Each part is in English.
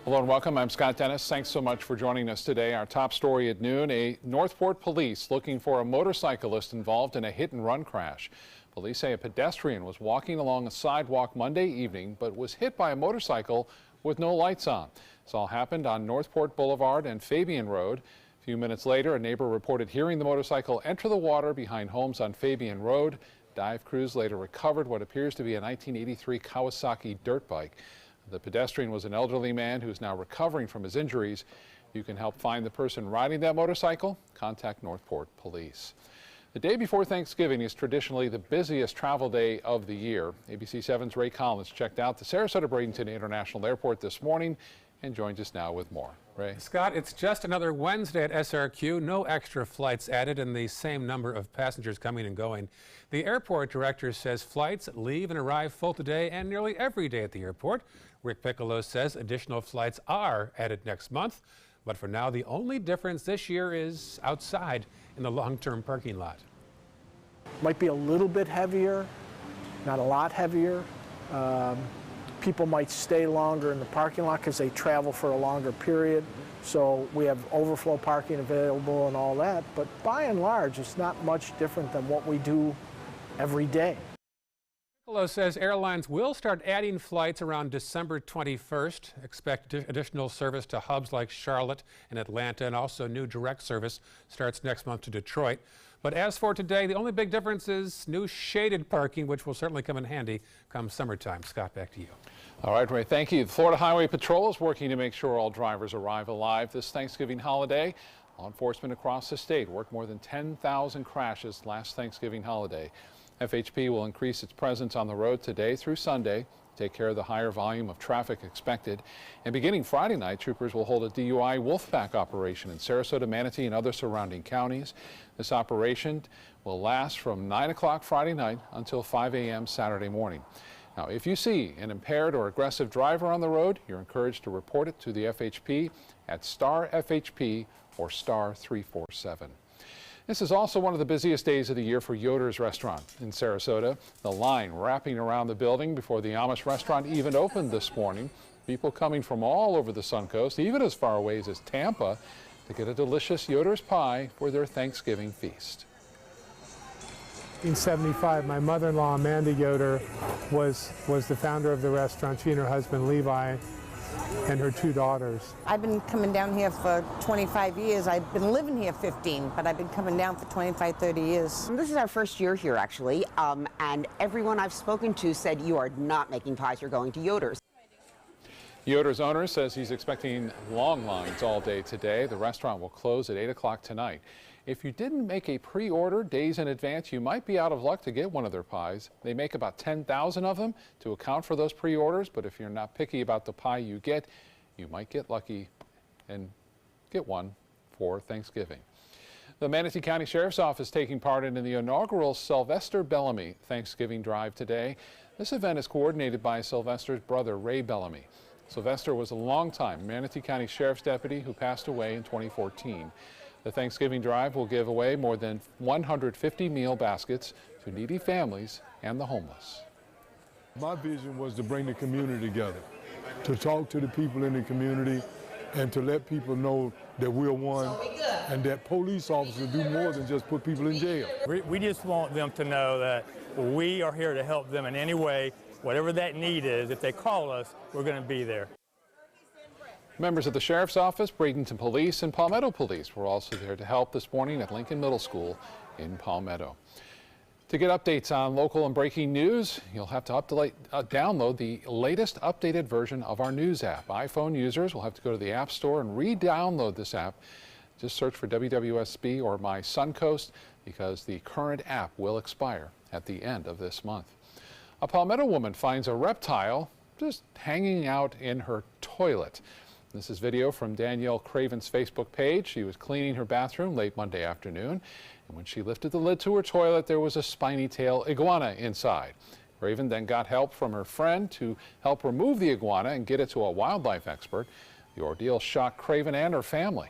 Hello and welcome. I'm Scott Dennis. Thanks so much for joining us today. Our top story at noon, Northport police looking for a motorcyclist involved in a hit-and-run crash. Police say a pedestrian was walking along a sidewalk Monday evening but was hit by a motorcycle with no lights on. This all happened on Northport Boulevard and Fabian Road. A few minutes later, a neighbor reported hearing the motorcycle enter the water behind homes on Fabian Road. Dive crews later recovered what appears to be a 1983 Kawasaki dirt bike. The pedestrian was an elderly man who is now recovering from his injuries. You can help find the person riding that motorcycle. Contact Northport Police. The day before Thanksgiving is traditionally the busiest travel day of the year. ABC 7's Ray Collins checked out the Sarasota-Bradenton International Airport this morning and joins us now with more. Ray. Scott, it's just another Wednesday at SRQ. No extra flights added and the same number of passengers coming and going. The airport director says flights leave and arrive full today and nearly every day at the airport. Rick Piccolo says additional flights are added next month. But for now, the only difference this year is outside in the long-term parking lot. Might be a little bit heavier, not a lot heavier. People might stay longer in the parking lot because they travel for a longer period. So we have overflow parking available and all that. But by and large, it's not much different than what we do every day. Piccolo says airlines will start adding flights around December 21st. Expect additional service to hubs like Charlotte and Atlanta, and also new direct service starts next month to Detroit. But as for today, the only big difference is new shaded parking, which will certainly come in handy come summertime. Scott, back to you. All right, Ray, thank you. The Florida Highway Patrol is working to make sure all drivers arrive alive this Thanksgiving holiday. Law enforcement across the state worked more than 10,000 crashes last Thanksgiving holiday. FHP will increase its presence on the road today through Sunday, take care of the higher volume of traffic expected. And beginning Friday night, troopers will hold a DUI Wolfpack operation in Sarasota, Manatee, and other surrounding counties. This operation will last from 9 o'clock Friday night until 5 a.m. Saturday morning. Now, if you see an impaired or aggressive driver on the road, you're encouraged to report it to the FHP at Star FHP or Star 347. This is also one of the busiest days of the year for Yoder's Restaurant in Sarasota. The line wrapping around the building before the Amish restaurant even opened this morning. People coming from all over the Suncoast, even as far away as Tampa, to get a delicious Yoder's pie for their Thanksgiving feast. In 1975, my mother-in-law, Amanda Yoder, was the founder of the restaurant. She and her husband, Levi, and her two daughters. I've been coming down here for 25 years. I've been living here 15, but I've been coming down for 25, 30 years. This is our first year here, actually, and everyone I've spoken to said you are not making pies, you're going to Yoder's. Yoder's owner says he's expecting long lines all day today. The restaurant will close at 8 o'clock tonight. If you didn't make a pre-order days in advance, you might be out of luck to get one of their pies. They make about 10,000 of them to account for those pre-orders, but if you're not picky about the pie you get, you might get lucky and get one for Thanksgiving. The Manatee County Sheriff's Office taking part in the inaugural Sylvester Bellamy Thanksgiving Drive today. This event is coordinated by Sylvester's brother, Ray Bellamy. Sylvester was a longtime Manatee County Sheriff's deputy who passed away in 2014. The Thanksgiving Drive will give away more than 150 meal baskets to needy families and the homeless. My vision was to bring the community together, to talk to the people in the community, and to let people know that we're one and that police officers do more than just put people in jail. We just want them to know that we are here to help them in any way, whatever that need is. If they call us, we're going to be there. Members of the Sheriff's Office, Bradenton Police, and Palmetto Police were also there to help this morning at Lincoln Middle School in Palmetto. To get updates on local and breaking news, you'll have to download the latest updated version of our news app. iPhone users will have to go to the App Store and re-download this app. Just search for WWSB or My Suncoast because the current app will expire at the end of this month. A Palmetto woman finds a reptile just hanging out in her toilet. This is video from Danielle Craven's Facebook page. She was cleaning her bathroom late Monday afternoon, and when she lifted the lid to her toilet, there was a spiny tail iguana inside. Craven then got help from her friend to help remove the iguana and get it to a wildlife expert. The ordeal shocked Craven and her family.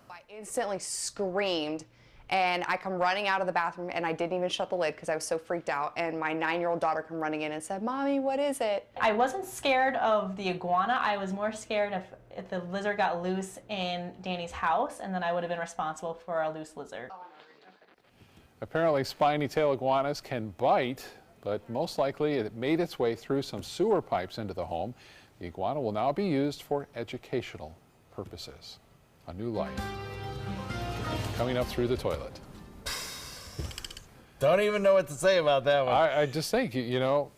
I instantly screamed And I come running out of the bathroom, and I didn't even shut the lid because I was so freaked out. And my 9-year-old daughter come running in and said, "Mommy, what is it?" I wasn't scared of the iguana. I was more scared if the lizard got loose in Danny's house, and then I would have been responsible for a loose lizard. Apparently, spiny tail iguanas can bite, but most likely it made its way through some sewer pipes into the home. The iguana will now be used for educational purposes. A new life coming up through the toilet. Don't even know what to say about that one. I just think, you know,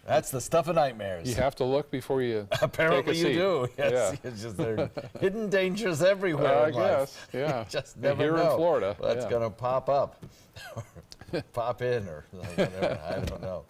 that's the stuff of nightmares. you have to look before you Apparently take a you seat. do. Yes. Yeah. It's just there are hidden dangers everywhere I in life. guess, yeah. You just never Here know in Florida. what's yeah. going to pop up or pop in or whatever. I don't know.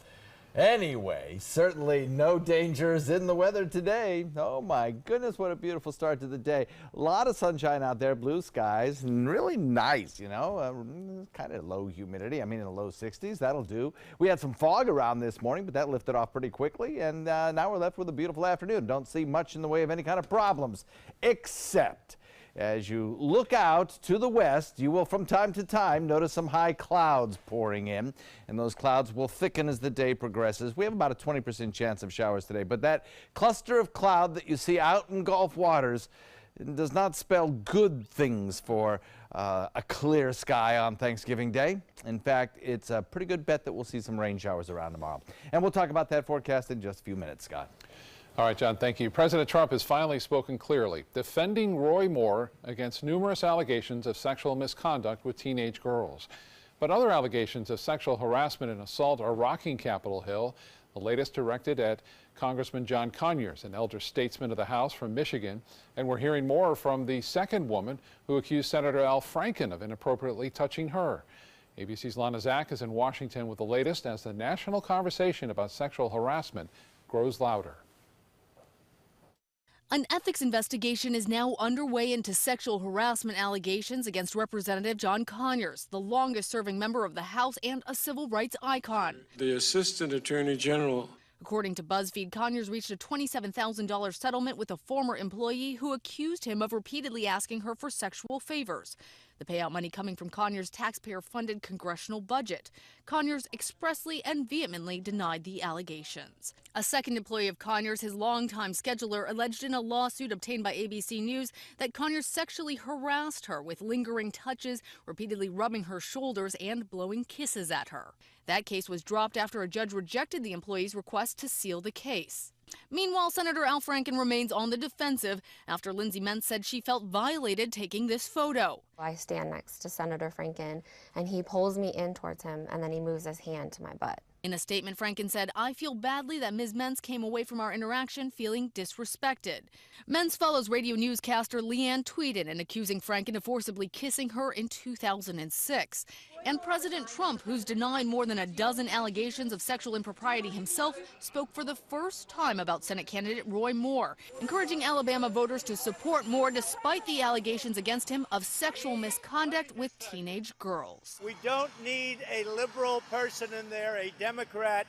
Anyway, certainly no dangers in the weather today. Oh my goodness, what a beautiful start to the day. A lot of sunshine out there, blue skies, and really nice, you know, kind of low humidity. I mean, in the low 60s, that'll do. We had some fog around this morning, but that lifted off pretty quickly, and now we're left with a beautiful afternoon. Don't see much in the way of any kind of problems, except as you look out to the west, you will from time to time notice some high clouds pouring in, and those clouds will thicken as the day progresses. We have about a 20% chance of showers today, but that cluster of cloud that you see out in Gulf waters does not spell good things for a clear sky on Thanksgiving Day. In fact, it's a pretty good bet that we'll see some rain showers around tomorrow. And we'll talk about that forecast in just a few minutes, Scott. All right, John, thank you. President Trump has finally spoken clearly, defending Roy Moore against numerous allegations of sexual misconduct with teenage girls. But other allegations of sexual harassment and assault are rocking Capitol Hill, the latest directed at Congressman John Conyers, an elder statesman of the House from Michigan. And we're hearing more from the second woman who accused Senator Al Franken of inappropriately touching her. ABC's Lana Zak is in Washington with the latest as the national conversation about sexual harassment grows louder. An ethics investigation is now underway into sexual harassment allegations against Representative John Conyers, the longest-serving member of the House and a civil rights icon. The Assistant Attorney General. According to BuzzFeed, Conyers reached a $27,000 settlement with a former employee who accused him of repeatedly asking her for sexual favors. The payout money coming from Conyers' taxpayer-funded congressional budget. Conyers expressly and vehemently denied the allegations. A second employee of Conyers, his longtime scheduler, alleged in a lawsuit obtained by ABC News that Conyers sexually harassed her with lingering touches, repeatedly rubbing her shoulders and blowing kisses at her. That case was dropped after a judge rejected the employee's request to seal the case. Meanwhile, Senator Al Franken remains on the defensive after Lindsey Mentz said she felt violated taking this photo. I stand next to Senator Franken, and he pulls me in towards him, and then he moves his hand to my butt. In a statement, Franken said, "I feel badly that Ms. Mentz came away from our interaction feeling disrespected." Mentz follows radio newscaster Leanne Tweeden in accusing Franken of forcibly kissing her in 2006. And President Trump, who's denied more than a dozen allegations of sexual impropriety himself, spoke for the first time about Senate candidate Roy Moore, encouraging Alabama voters to support Moore despite the allegations against him of sexual misconduct with teenage girls. We don't need a liberal person in there, a Democrat.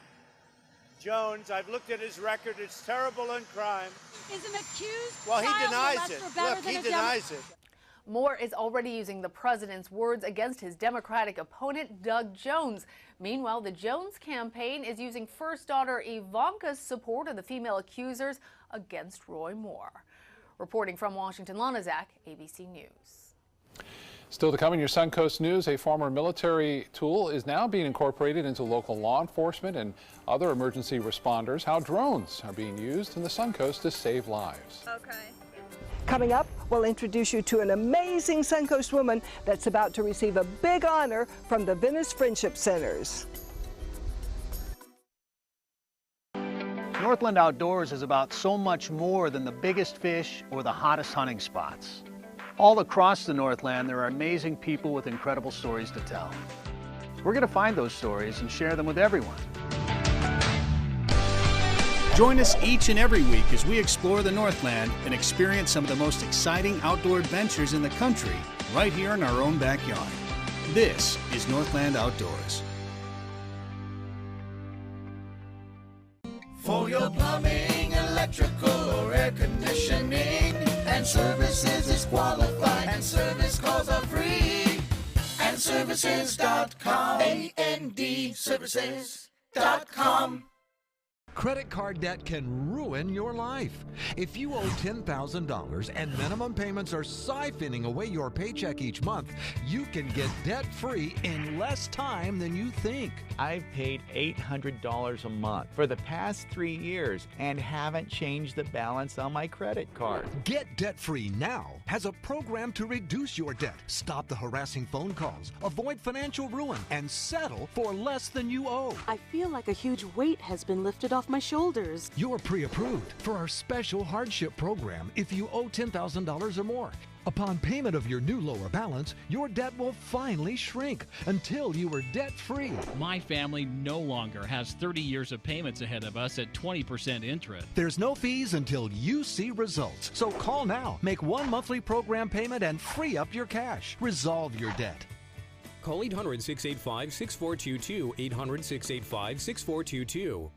Jones, I've looked at his record. It's terrible in crime. Is an accused Well, he child denies it. molester better Look, than he a denies it. Moore is already using the president's words against his Democratic opponent, Doug Jones. Meanwhile, the Jones campaign is using first daughter Ivanka's support of the female accusers against Roy Moore. Reporting from Washington, Lana Zak, ABC News. Still to come in your Suncoast News, a former military tool is now being incorporated into local law enforcement and other emergency responders. How drones are being used in the Suncoast to save lives. Okay. Coming up, we'll introduce you to an amazing Suncoast woman that's about to receive a big honor from the Venice Friendship Centers. Northland Outdoors is about so much more than the biggest fish or the hottest hunting spots. All across the Northland, there are amazing people with incredible stories to tell. We're going to find those stories and share them with everyone. Join us each and every week as we explore the Northland and experience some of the most exciting outdoor adventures in the country, right here in our own backyard. This is Northland Outdoors. For your plumbing, electrical, or air conditioning, and services is qualified, and service calls are free. andservices.com. andservices.com. Credit card debt can ruin your life. If you owe $10,000 and minimum payments are siphoning away your paycheck each month, you can get debt-free in less time than you think. I've paid $800 a month for the past 3 years and haven't changed the balance on my credit card. Get debt-free now has a program to reduce your debt, stop the harassing phone calls, avoid financial ruin, and settle for less than you owe. I feel like a huge weight has been lifted off my shoulders. You're pre-approved for our special hardship program if you owe $10,000 or more. Upon payment of your new lower balance, your debt will finally shrink until you are debt-free. My family no longer has 30 years of payments ahead of us at 20% interest. There's no fees until you see results. So call now, make one monthly program payment, and free up your cash. Resolve your debt. Call 800-685-6422, 800-685-6422.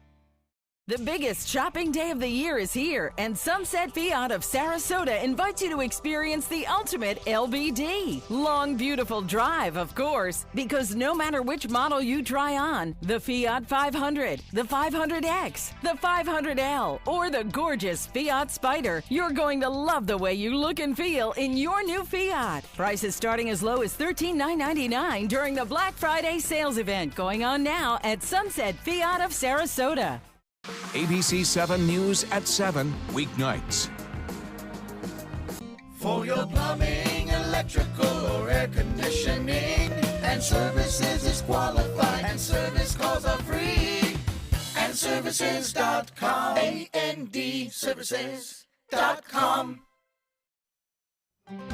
The biggest shopping day of the year is here, and Sunset Fiat of Sarasota invites you to experience the ultimate LBD. Long, beautiful drive, of course, because no matter which model you try on, the Fiat 500, the 500X, the 500L, or the gorgeous Fiat Spider, you're going to love the way you look and feel in your new Fiat. Prices starting as low as $13,999 during the Black Friday sales event going on now at Sunset Fiat of Sarasota. ABC 7 News at 7, weeknights. For your plumbing, electrical, or air conditioning, and services is qualified, and service calls are free. andservices.com. andservices.com.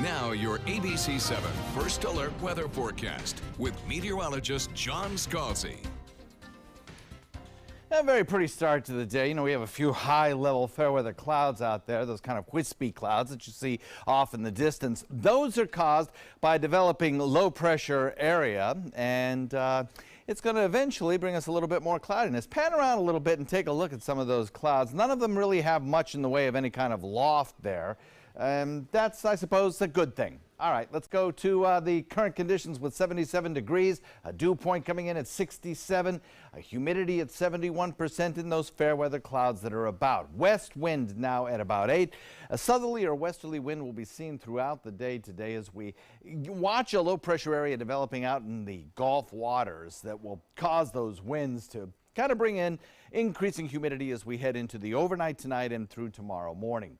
Now your ABC 7 First Alert Weather Forecast with meteorologist John Scalzi. A very pretty start to the day. You know, we have a few high-level fair-weather clouds out there, those kind of wispy clouds that you see off in the distance. Those are caused by a developing low-pressure area, and it's going to eventually bring us a little bit more cloudiness. Pan around a little bit and take a look at some of those clouds. None of them really have much in the way of any kind of loft there. That's, I suppose, a good thing. All right, let's go to the current conditions with 77 degrees, a dew point coming in at 67, a humidity at 71% in those fair weather clouds that are about. West wind now at about 8. A southerly or westerly wind will be seen throughout the day today as we watch a low pressure area developing out in the Gulf waters that will cause those winds to kind of bring in increasing humidity as we head into the overnight tonight and through tomorrow morning.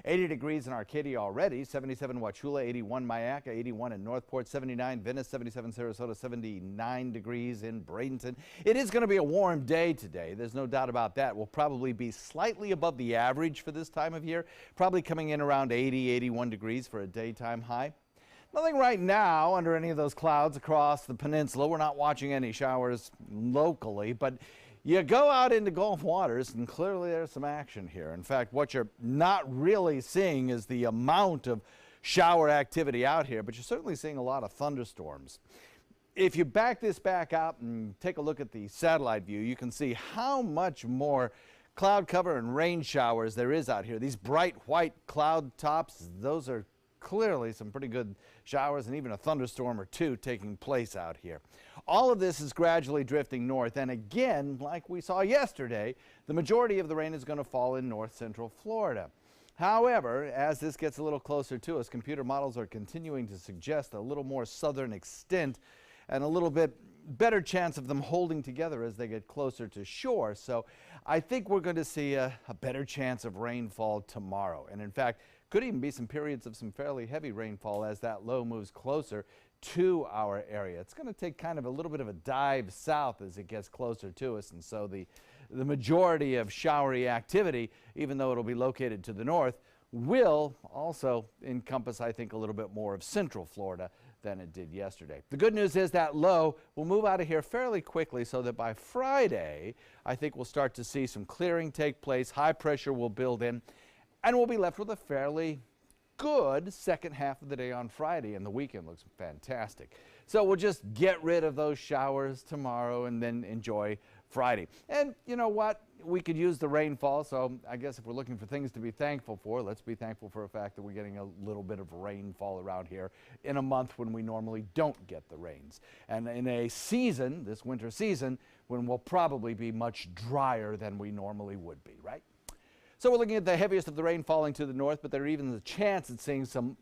80 degrees in Arcadia already, 77 Wauchula, 81 Myakka, 81 in Northport, 79 Venice, 77 Sarasota, 79 degrees in Bradenton. It is going to be a warm day today. There's no doubt about that. We'll probably be slightly above the average for this time of year, probably coming in around 80, 81 degrees for a daytime high. Nothing right now under any of those clouds across the peninsula. We're not watching any showers locally, but you go out into Gulf waters and clearly there's some action here. In fact, what you're not really seeing is the amount of shower activity out here, but you're certainly seeing a lot of thunderstorms. If you back this back out and take a look at the satellite view, you can see how much more cloud cover and rain showers there is out here. These bright white cloud tops, those are clearly some pretty good showers and even a thunderstorm or two taking place out here. All of this is gradually drifting north, and again, like we saw yesterday, the majority of the rain is going to fall in north central Florida. However, as this gets a little closer to us, computer models are continuing to suggest a little more southern extent and a little bit better chance of them holding together as they get closer to shore. So I think we're going to see a better chance of rainfall tomorrow. And in fact, could even be some periods of some fairly heavy rainfall as that low moves closer to our area. It's going to take kind of a little bit of a dive south as it gets closer to us, and so the majority of showery activity, even though it'll be located to the north, will also encompass, I think, a little bit more of central Florida than it did yesterday. The good news is that low will move out of here fairly quickly so that by Friday, I think we'll start to see some clearing take place, high pressure will build in, and we'll be left with a fairly good second half of the day on Friday, and the weekend looks fantastic. So we'll just get rid of those showers tomorrow and then enjoy Friday. And you know what? We could use the rainfall, so I guess if we're looking for things to be thankful for, let's be thankful for the fact that we're getting a little bit of rainfall around here in a month when we normally don't get the rains. And in a season, this winter season, when we'll probably be much drier than we normally would be, right? So we're looking at the heaviest of the rain falling to the north, but there are even the chance of seeing some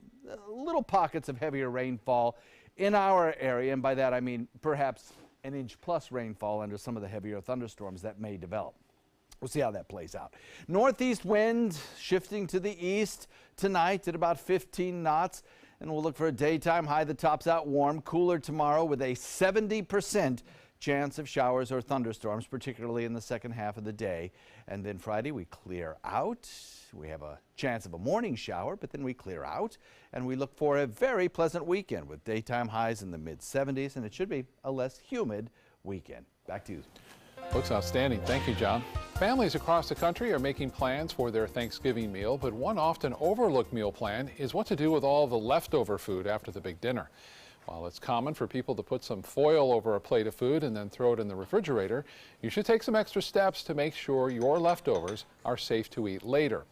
little pockets of heavier rainfall in our area, and by that I mean perhaps an inch plus rainfall under some of the heavier thunderstorms that may develop. We'll see how that plays out. Northeast wind shifting to the east tonight at about 15 knots. And we'll look for a daytime high that tops out warm. Cooler tomorrow with a 70% chance of showers or thunderstorms, particularly in the second half of the day. And then Friday we clear out. We have a chance of a morning shower, but then we clear out. And we look for a very pleasant weekend with daytime highs in the mid-70s. And it should be a less humid weekend. Back to you. Looks outstanding. Thank you, John. Families across the country are making plans for their Thanksgiving meal, but one often overlooked meal plan is what to do with all the leftover food after the big dinner. While it's common for people to put some foil over a plate of food and then throw it in the refrigerator, you should take some extra steps to make sure your leftovers are safe to eat later.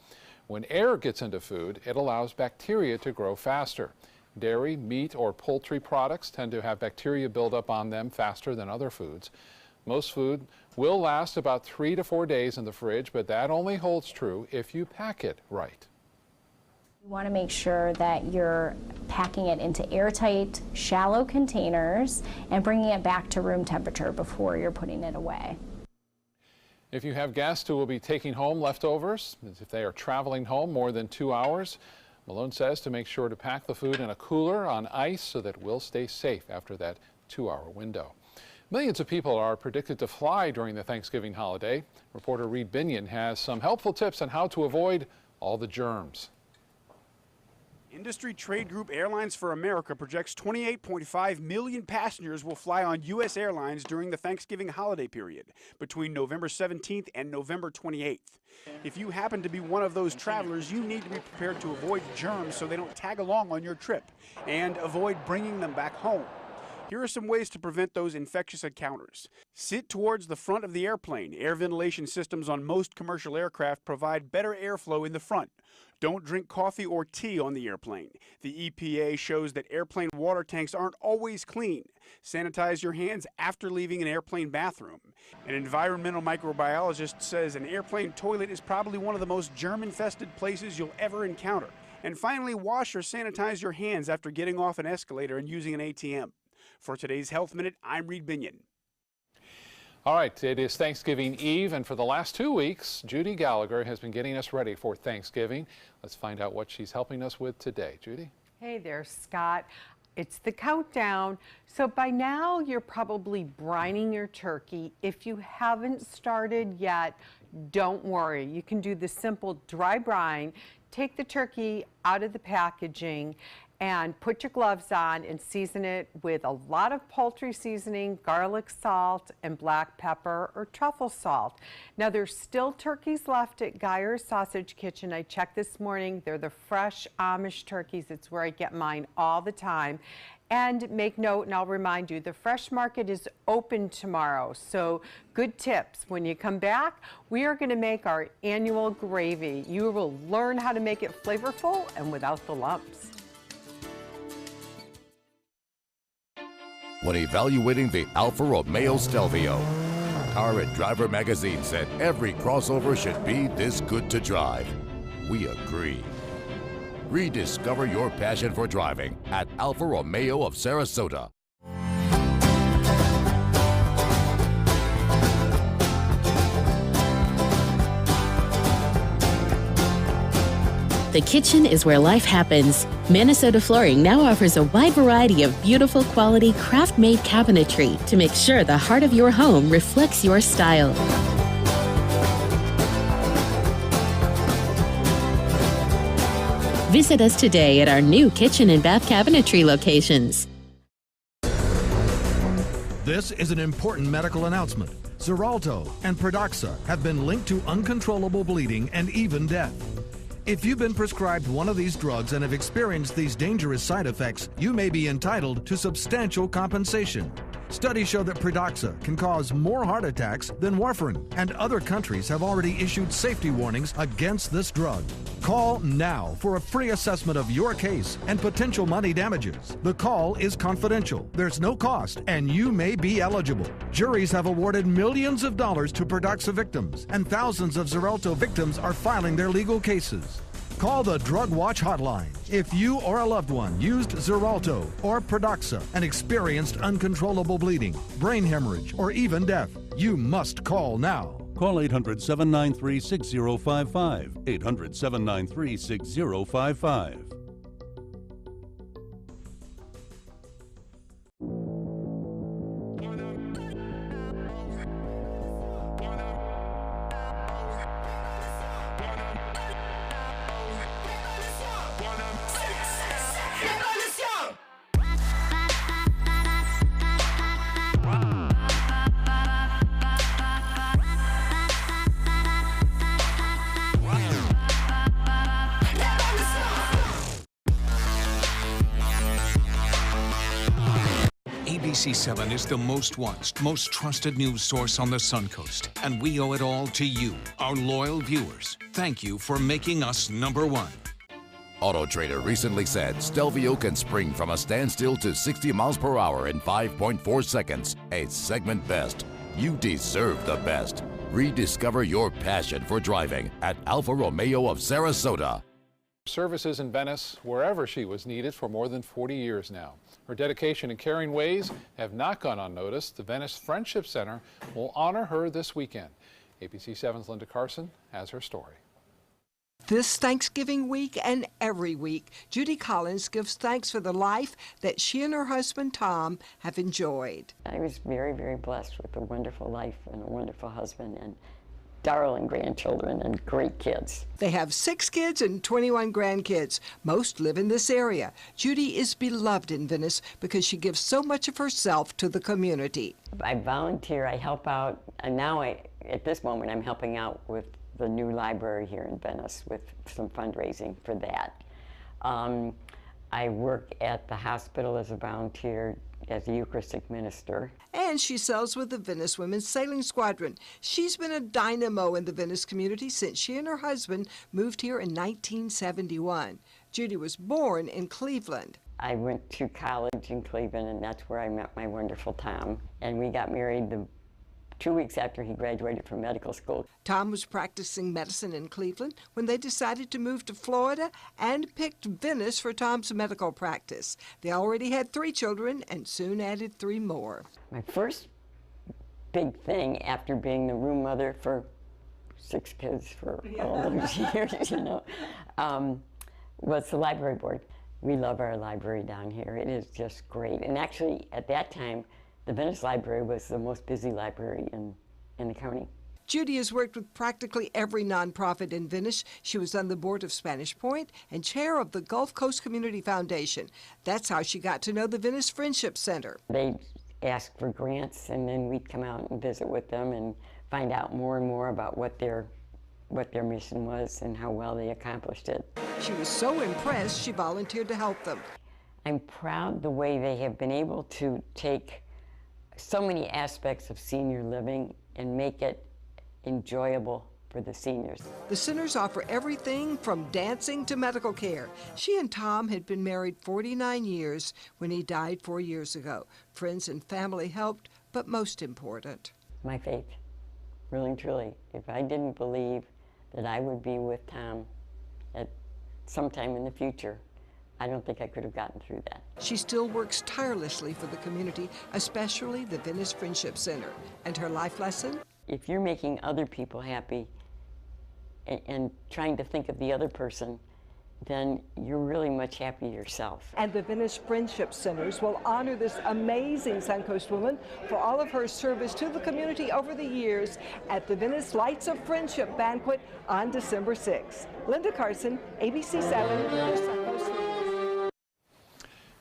When air gets into food, it allows bacteria to grow faster. Dairy, meat, or poultry products tend to have bacteria build up on them faster than other foods. Most food will last about 3 to 4 days in the fridge, but that only holds true if you pack it right. You want to make sure that you're packing it into airtight, shallow containers and bringing it back to room temperature before you're putting it away. If you have guests who will be taking home leftovers, if they are traveling home more than 2 hours, Malone says to make sure to pack the food in a cooler on ice so that it will stay safe after that 2-hour window. Millions of people are predicted to fly during the Thanksgiving holiday. Reporter Reed Binion has some helpful tips on how to avoid all the germs. Industry trade group Airlines for America projects 28.5 million passengers will fly on U.S. airlines during the Thanksgiving holiday period between November 17th and November 28th. If you happen to be one of those travelers, you need to be prepared to avoid germs so they don't tag along on your trip and avoid bringing them back home. Here are some ways to prevent those infectious encounters. Sit towards the front of the airplane. Air ventilation systems on most commercial aircraft provide better airflow in the front. Don't drink coffee or tea on the airplane. The EPA shows that airplane water tanks aren't always clean. Sanitize your hands after leaving an airplane bathroom. An environmental microbiologist says an airplane toilet is probably one of the most germ-infested places you'll ever encounter. And finally, wash or sanitize your hands after getting off an escalator and using an ATM. For today's Health Minute, I'm Reed Binion. All right, it is Thanksgiving Eve, and for the last 2 weeks, Judy Gallagher has been getting us ready for Thanksgiving. Let's find out what she's helping us with today. Judy? Hey there, Scott. It's the countdown. So by now, you're probably brining your turkey. If you haven't started yet, don't worry. You can do the simple dry brine. Take the turkey out of the packaging and put your gloves on and season it with a lot of poultry seasoning, garlic salt, and black pepper or truffle salt. Now there's still turkeys left at Geyer's Sausage Kitchen. I checked this morning. They're the fresh Amish turkeys. It's where I get mine all the time. And make note, and I'll remind you, the fresh market is open tomorrow. So good tips. When you come back, we are going to make our annual gravy. You will learn how to make it flavorful and without the lumps. When evaluating the Alfa Romeo Stelvio, Car and Driver magazine said every crossover should be this good to drive. We agree. Rediscover your passion for driving at Alfa Romeo of Sarasota. The kitchen is where life happens. Minnesota Flooring now offers a wide variety of beautiful quality craft-made cabinetry to make sure the heart of your home reflects your style. Visit us today at our new kitchen and bath cabinetry locations. This is an important medical announcement. Xarelto and Pradaxa have been linked to uncontrollable bleeding and even death. If you've been prescribed one of these drugs and have experienced these dangerous side effects, you may be entitled to substantial compensation. Studies show that Pradaxa can cause more heart attacks than warfarin, and other countries have already issued safety warnings against this drug. Call now for a free assessment of your case and potential money damages. The call is confidential, there's no cost, and you may be eligible. Juries have awarded millions of dollars to Pradaxa victims, and thousands of Xarelto victims are filing their legal cases. Call the Drug Watch hotline if you or a loved one used Xarelto or Pradaxa and experienced uncontrollable bleeding, brain hemorrhage, or even death. You must call now. Call 800-793-6055. 800-793-6055. ABC7 is the most watched, most trusted news source on the Suncoast, and we owe it all to you, our loyal viewers. Thank you for making us #1. Auto Trader recently said Stelvio can spring from a standstill to 60 miles per hour in 5.4 seconds. A segment best. You deserve the best. Rediscover your passion for driving at Alfa Romeo of Sarasota. Services in Venice wherever she was needed for more than 40 years now. Her dedication and caring ways have not gone unnoticed. The Venice Friendship Center will honor her this weekend. ABC7's Linda Carson has her story. This Thanksgiving week and every week, Judy Collins gives thanks for the life that she and her husband Tom have enjoyed. I was very, very blessed with a wonderful life and a wonderful husband and darling grandchildren and great kids. They have 6 kids and 21 grandkids. Most live in this area. Judy is beloved in Venice because she gives so much of herself to the community. I volunteer, I help out, and now at this moment I'm helping out with the new library here in Venice with some fundraising for that. I work at the hospital as a volunteer as a Eucharistic minister. And she sails with the Venice Women's Sailing Squadron. She's been a dynamo in the Venice community since she and her husband moved here in 1971. Judy was born in Cleveland. I went to college in Cleveland, and that's where I met my wonderful Tom. And we got married 2 weeks after he graduated from medical school. Tom was practicing medicine in Cleveland when they decided to move to Florida and picked Venice for Tom's medical practice. They already had 3 children and soon added 3 more. My first big thing after being the room mother for 6 kids for all those years, was the library board. We love our library down here. It is just great. And actually, at that time, the Venice Library was the most busy library in the county. Judy has worked with practically every nonprofit in Venice. She was on the board of Spanish Point and chair of the Gulf Coast Community Foundation. That's how she got to know the Venice Friendship Center. They asked for grants, and then we'd come out and visit with them and find out more and more about what their mission was and how well they accomplished it. She was so impressed, she volunteered to help them. I'm proud the way they have been able to take so many aspects of senior living and make it enjoyable for the seniors. The centers offer everything from dancing to medical care. She and Tom had been married 49 years when he died 4 years ago. Friends and family helped, but most important, my faith, really and truly. If I didn't believe that I would be with Tom at some time in the future, I don't think I could have gotten through that. She still works tirelessly for the community, especially the Venice Friendship Center. And her life lesson? If you're making other people happy and trying to think of the other person, then you're really much happier yourself. And the Venice Friendship Centers will honor this amazing Suncoast woman for all of her service to the community over the years at the Venice Lights of Friendship Banquet on December 6th. Linda Carson, ABC7, the Suncoast News.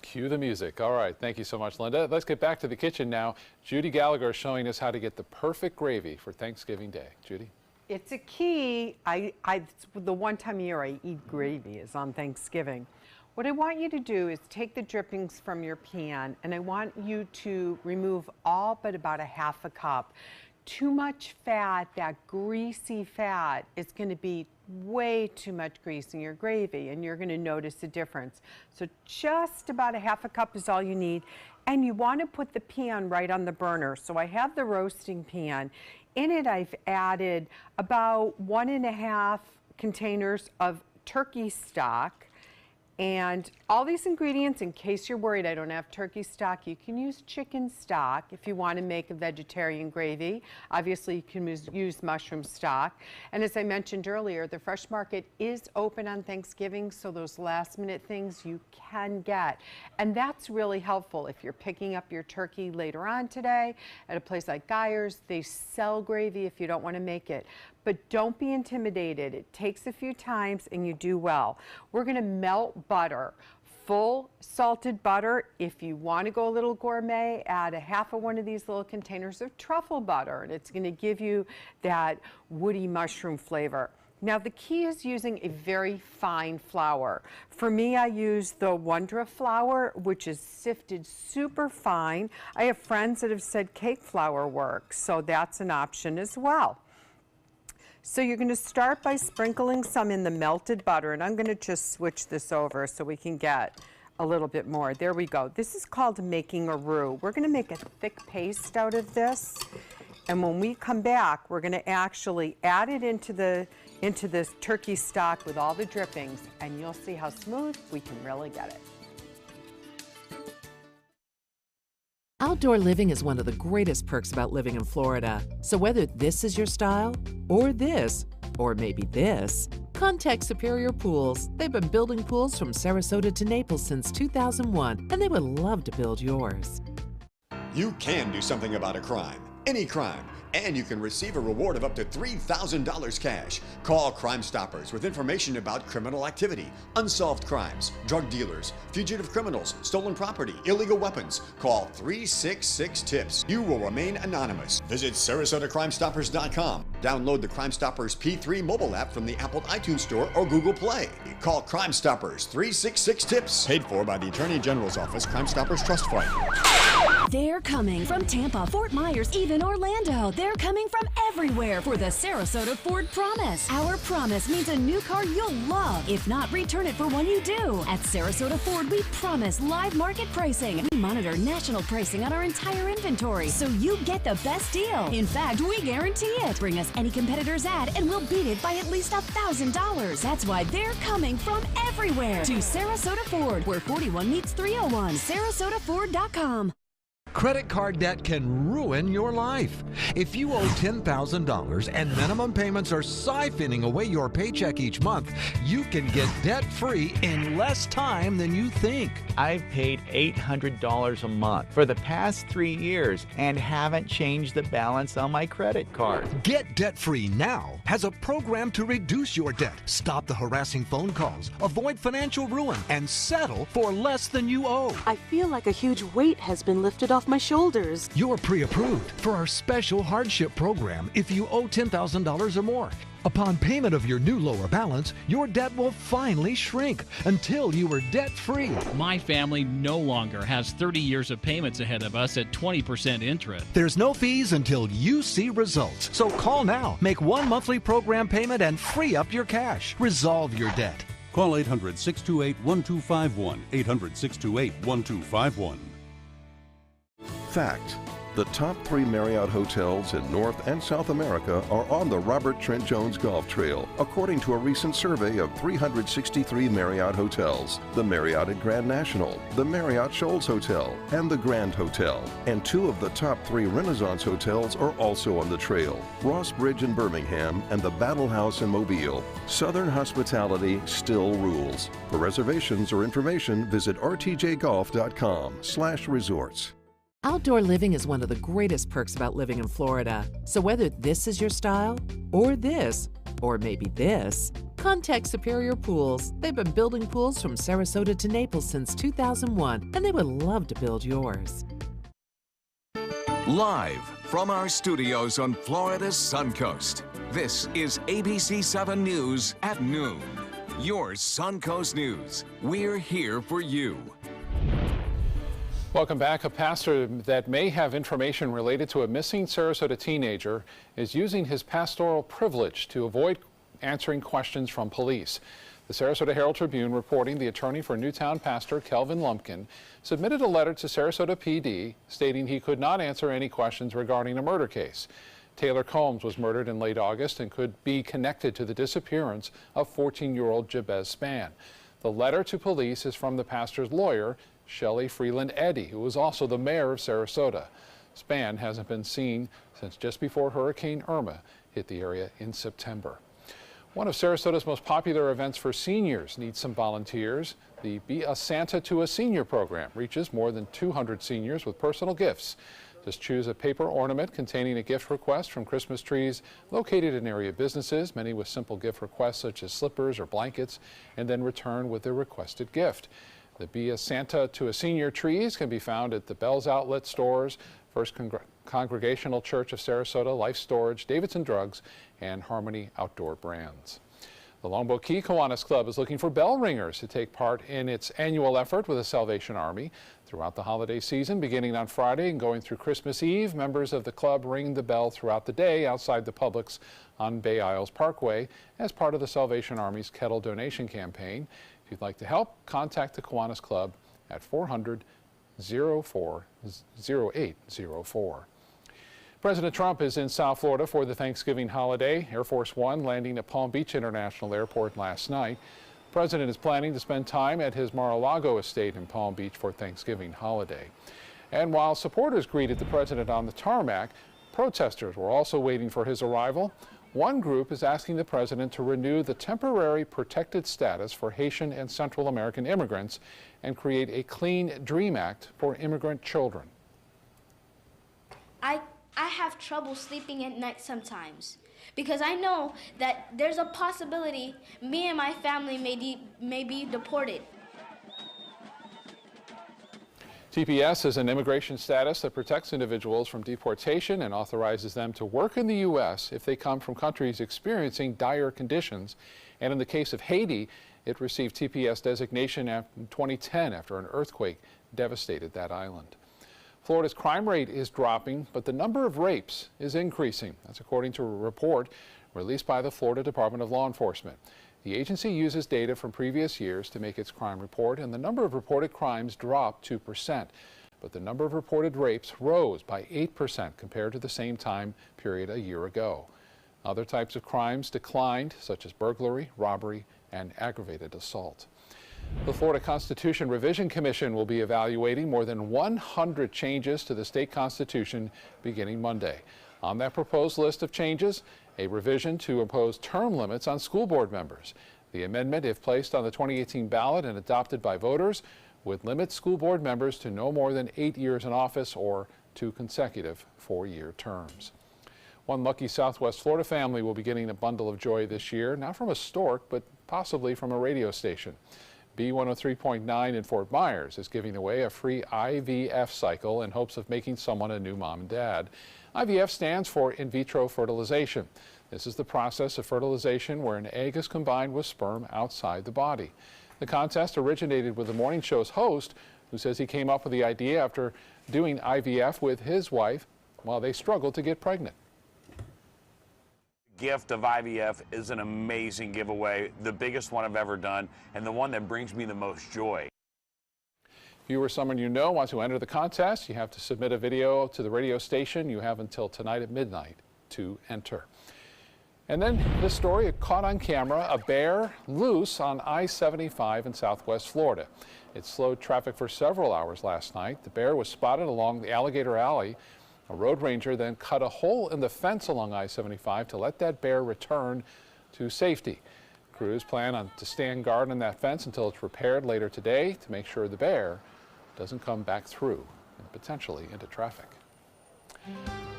Cue the music. All right, thank you so much, Linda. Let's get back to the kitchen now. Judy Gallagher is showing us how to get the perfect gravy for Thanksgiving Day. Judy? It's a key. The one time a year I eat gravy is on Thanksgiving. What I want you to do is take the drippings from your pan, and I want you to remove all but about a half a cup. Too much fat, that greasy fat, is going to be way too much grease in your gravy, and you're going to notice a difference. So just about a half a cup is all you need. And you want to put the pan right on the burner. So I have the roasting pan. In it, I've added about 1.5 containers of turkey stock. And all these ingredients, in case you're worried I don't have turkey stock, you can use chicken stock if you want to make a vegetarian gravy. Obviously, you can use mushroom stock. And as I mentioned earlier, the Fresh Market is open on Thanksgiving, so those last-minute things you can get. And that's really helpful if you're picking up your turkey later on today at a place like Geyer's. They sell gravy if you don't want to make it. But don't be intimidated. It takes a few times and you do well. We're going to melt butter, full salted butter. If you want to go a little gourmet, add a half of one of these little containers of truffle butter, and it's going to give you that woody mushroom flavor. Now the key is using a very fine flour. For me, I use the Wondra flour, which is sifted super fine. I have friends that have said cake flour works, so that's an option as well. So you're going to start by sprinkling some in the melted butter, and I'm going to just switch this over so we can get a little bit more. There we go. This is called making a roux. We're going to make a thick paste out of this, and when we come back, we're going to actually add it into this turkey stock with all the drippings, and you'll see how smooth we can really get it. Outdoor living is one of the greatest perks about living in Florida. So whether this is your style, or this, or maybe this, contact Superior Pools. They've been building pools from Sarasota to Naples since 2001, and they would love to build yours. You can do something about a crime, any crime, and you can receive a reward of up to $3,000 cash. Call Crime Stoppers with information about criminal activity, unsolved crimes, drug dealers, fugitive criminals, stolen property, illegal weapons. Call 366-TIPS. You will remain anonymous. Visit SarasotaCrimeStoppers.com. Download the Crime Stoppers P3 mobile app from the Apple iTunes Store or Google Play. Call Crime Stoppers 366-TIPS. Paid for by the Attorney General's Office, Crime Stoppers Trust Fund. They're coming from Tampa, Fort Myers, even Orlando. They're coming from everywhere for the Sarasota Ford Promise. Our promise means a new car you'll love. If not, return it for one you do. At Sarasota Ford, we promise live market pricing. We monitor national pricing on our entire inventory, so you get the best deal. In fact, we guarantee it. Bring us any competitor's ad, and we'll beat it by at least $1,000. That's why they're coming from everywhere to Sarasota Ford, where 41 meets 301. SarasotaFord.com. Credit card debt can ruin your life. If you owe $10,000 and minimum payments are siphoning away your paycheck each month, you can get debt-free in less time than you think. I've paid $800 a month for the past 3 years and haven't changed the balance on my credit card. Get debt-free now has a program to reduce your debt, stop the harassing phone calls, avoid financial ruin, and settle for less than you owe. I feel like a huge weight has been lifted off my shoulders. You're pre-approved for our special hardship program if you owe $10,000 or more. Upon payment of your new lower balance, your debt will finally shrink until you are debt-free. My family no longer has 30 years of payments ahead of us at 20% interest. There's no fees until you see results. So call now, make one monthly program payment, and free up your cash. Resolve your debt. Call 800-628-1251. 800-628-1251. Fact: the top 3 Marriott hotels in North and South America are on the Robert Trent Jones Golf Trail, according to a recent survey of 363 Marriott hotels. The Marriott at Grand National, the Marriott Shoals Hotel, and the Grand Hotel. And 2 of the top 3 Renaissance hotels are also on the trail: Ross Bridge in Birmingham and the Battle House in Mobile. Southern hospitality still rules. For reservations or information, visit rtjgolf.com/resorts. Outdoor living is one of the greatest perks about living in Florida. So whether this is your style, or this, or maybe this, contact Superior Pools. They've been building pools from Sarasota to Naples since 2001, and they would love to build yours. Live from our studios on Florida's Suncoast, this is ABC 7 News at noon. your Suncoast News. We're here for you. Welcome back. A pastor that may have information related to a missing Sarasota teenager is using his pastoral privilege to avoid answering questions from police. The Sarasota Herald Tribune reporting the attorney for Newtown pastor Kelvin Lumpkin submitted a letter to Sarasota PD stating he could not answer any questions regarding a murder case. Taylor Combs was murdered in late August and could be connected to the disappearance of 14-year-old Jabez Spann. The letter to police is from the pastor's lawyer, Shelley Freeland Eddy, who is also the mayor of Sarasota. Spann hasn't been seen since just before Hurricane Irma hit the area in September. One of Sarasota's most popular events for seniors needs some volunteers. The Be a Santa to a Senior program reaches more than 200 seniors with personal gifts. Just choose a paper ornament containing a gift request from Christmas trees located in area businesses, many with simple gift requests such as slippers or blankets, and then return with the requested gift. The Be a Santa to a Senior trees can be found at the Bell's Outlet stores, First Congregational Church of Sarasota, Life Storage, Davidson Drugs, and Harmony Outdoor Brands. The Longboat Key Kiwanis Club is looking for bell ringers to take part in its annual effort with the Salvation Army. Throughout the holiday season, beginning on Friday and going through Christmas Eve, members of the club ring the bell throughout the day outside the Publix on Bay Isles Parkway as part of the Salvation Army's kettle donation campaign. If you'd like to help, contact the Kiwanis Club at 400-04-0804. President Trump is in South Florida for the Thanksgiving holiday. Air Force One landing at Palm Beach International Airport last night. The president is planning to spend time at his Mar-a-Lago estate in Palm Beach for Thanksgiving holiday. And while supporters greeted the president on the tarmac, protesters were also waiting for his arrival. One group is asking the president to renew the temporary protected status for Haitian and Central American immigrants and create a Clean Dream Act for immigrant children. I have trouble sleeping at night sometimes because I know that there's a possibility me and my family may be deported. TPS is an immigration status that protects individuals from deportation and authorizes them to work in the U.S. if they come from countries experiencing dire conditions. And in the case of Haiti, it received TPS designation in 2010 after an earthquake devastated that island. Florida's crime rate is dropping, but the number of rapes is increasing. That's according to a report released by the Florida Department of Law Enforcement. The agency uses data from previous years to make its crime report, and the number of reported crimes dropped 2%. But the number of reported rapes rose by 8% compared to the same time period a year ago. Other types of crimes declined, such as burglary, robbery, and aggravated assault. The Florida Constitution Revision Commission will be evaluating more than 100 changes to the state constitution beginning Monday. On that proposed list of changes, a revision to impose term limits on school board members. The amendment, if placed on the 2018 ballot and adopted by voters, would limit school board members to no more than 8 years in office or 2 consecutive 4-year terms. One lucky Southwest Florida family will be getting a bundle of joy this year, not from a stork, but possibly from a radio station. B103.9 in Fort Myers is giving away a free IVF cycle in hopes of making someone a new mom and dad. IVF stands for in vitro fertilization. This is the process of fertilization where an egg is combined with sperm outside the body. The contest originated with the morning show's host, who says he came up with the idea after doing IVF with his wife while they struggled to get pregnant. Gift of IVF is an amazing giveaway, the biggest one I've ever done, and the one that brings me the most joy. If you or someone you know wants to enter the contest, you have to submit a video to the radio station. You have until tonight at midnight to enter. And then this story, caught on camera, a bear loose on I-75 in Southwest Florida. It slowed traffic for several hours last night. The bear was spotted along the Alligator Alley. A road ranger then cut a hole in the fence along I-75 to let that bear return to safety. Crews plan to stand guard on that fence until it's repaired later today to make sure the bear doesn't come back through and potentially into traffic.